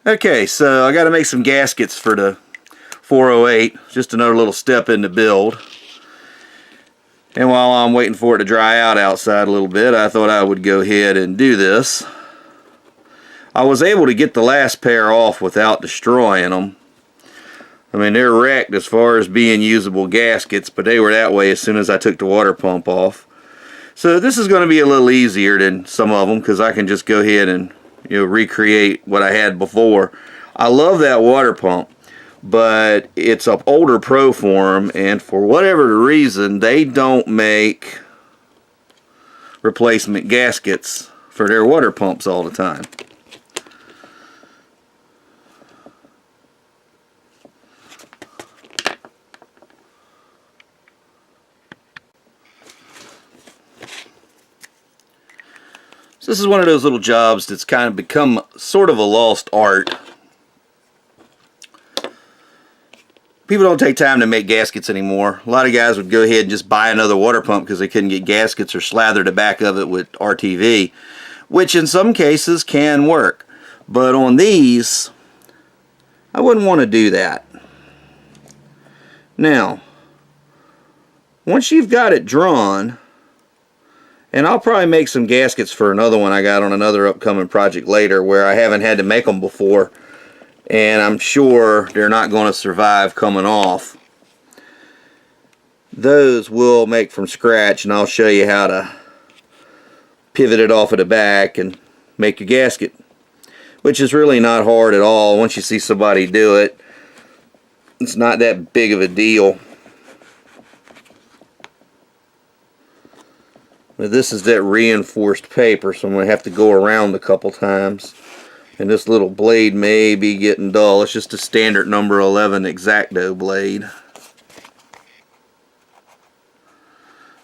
Okay, so I got to make some gaskets for the 408. Just another little step in the build. And while I'm waiting for it to dry out outside a little bit, I thought I would go ahead and do this. I was able to get the last pair off without destroying them. I mean, they're wrecked as far as being usable gaskets, but they were that way as soon as I took the water pump off. So this is going to be a little easier than some of them because I can just go ahead and recreate what I had before. I love that water pump, but it's an older ProForm, and for whatever reason they don't make replacement gaskets for their water pumps all the time. So this is one of those little jobs that's kind of become sort of a lost art. People don't take time to make gaskets anymore. A lot of guys would go ahead and just buy another water pump because they couldn't get gaskets or slather the back of it with RTV, which in some cases can work. But on these, I wouldn't want to do that. Now, once you've got it drawn, and I'll probably make some gaskets for another one I got on another upcoming project later where I haven't had to make them before, and I'm sure they're not going to survive coming off. Those we'll make from scratch, and I'll show you how to pivot it off of the back and make your gasket, which is really not hard at all. Once you see somebody do it, it's not that big of a deal. But this is that reinforced paper, so I'm going to have to go around a couple times. And this little blade may be getting dull. It's just a standard number 11 X-Acto blade.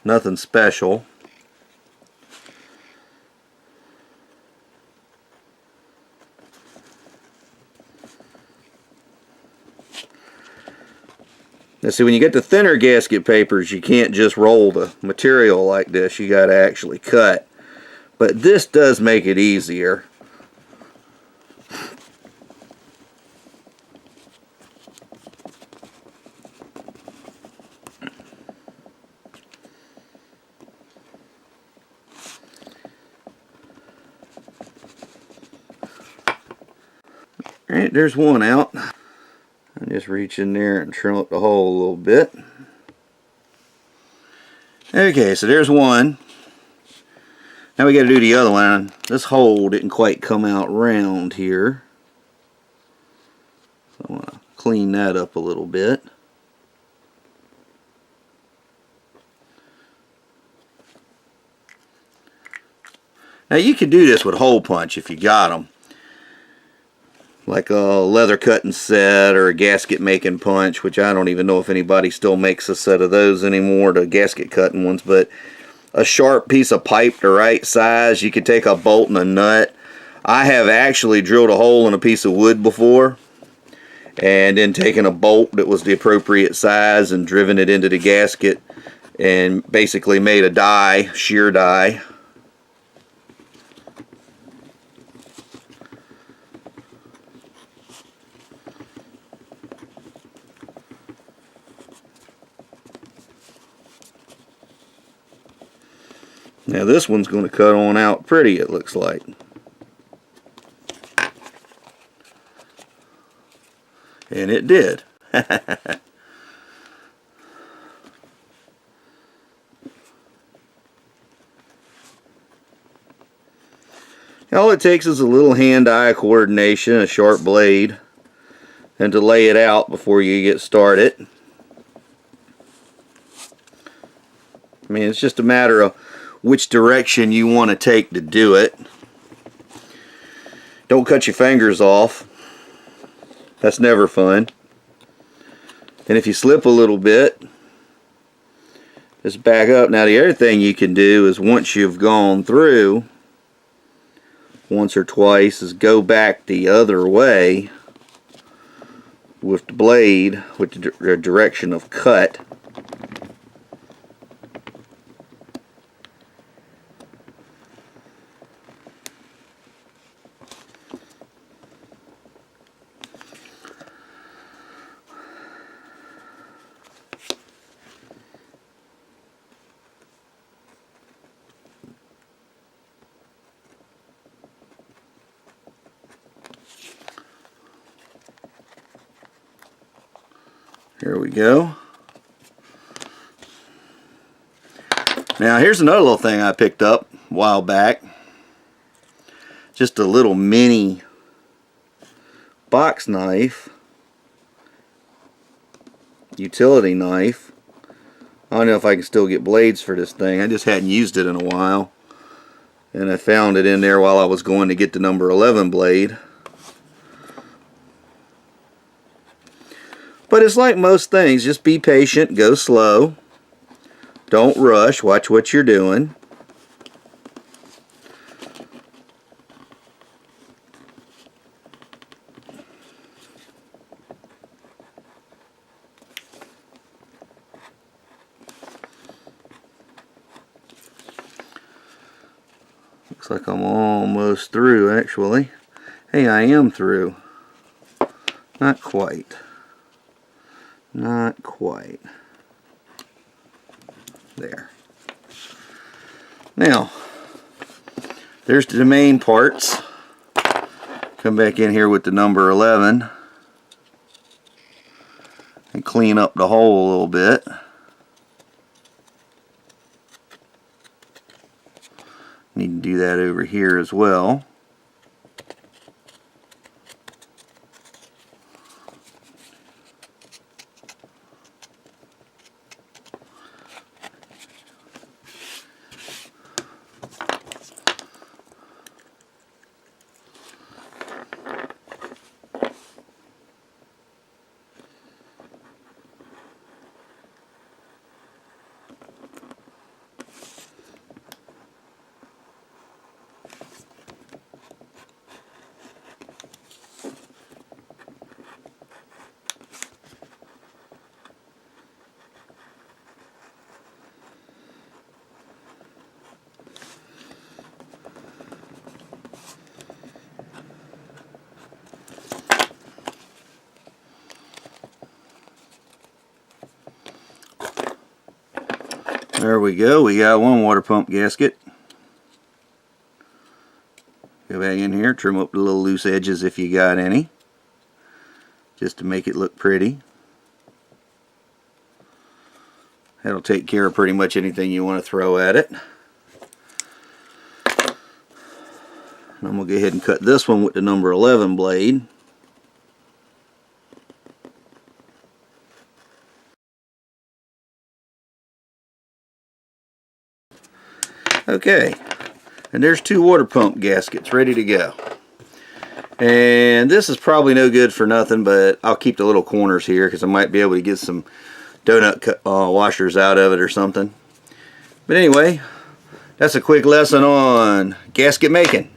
Nothing special. Now see, when you get the thinner gasket papers, you can't just roll the material like this. You got to actually cut. But this does make it easier. Alright, there's one out. I just reach in there and trim up the hole a little bit. Okay, so there's one. Now we got to do the other one. This hole didn't quite come out round here, so I want to clean that up a little bit. Now you could do this with hole punch if you got them, like a leather cutting set or a gasket making punch, which I don't even know if anybody still makes a set of those anymore, the gasket cutting ones. But a sharp piece of pipe the right size, you could take a bolt and a nut. I have actually drilled a hole in a piece of wood before and then taken a bolt that was the appropriate size and driven it into the gasket and basically made a die, shear die. Now this one's going to cut on out pretty, it looks like. And it did. All it takes is a little hand-eye coordination, a sharp blade, and to lay it out before you get started. I mean, it's just a matter of which direction you want to take to do it. Don't cut your fingers off. That's never fun. And if you slip a little bit, just back up. Now the other thing you can do is once you've gone through once or twice is go back the other way with the blade with the direction of cut. There we go. Now here's another little thing I picked up a while back. Just a little mini box knife, utility knife. I don't know if I can still get blades for this thing. I just hadn't used it in a while, and I found it in there while I was going to get the number 11 blade. But it's like most things, just be patient, go slow, don't rush, watch what you're doing. Looks like I'm almost through, actually. Hey, I am through. Not quite. Not quite. There. Now, there's the main parts. Come back in here with the number 11 and clean up the hole a little bit. Need to do that over here as well. There we go, we got one water pump gasket. Go back in here, trim up the little loose edges if you got any, just to make it look pretty. That'll take care of pretty much anything you want to throw at it. I'm going to go ahead and cut this one with the number 11 blade. Okay, and there's two water pump gaskets ready to go. And this is probably no good for nothing, but I'll keep the little corners here because I might be able to get some donut washers out of it or something. But anyway, that's a quick lesson on gasket making.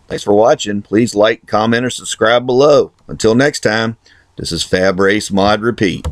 Thanks for watching. Please like, comment, or subscribe below. Until next time, this is Fab Race Mod Repeat.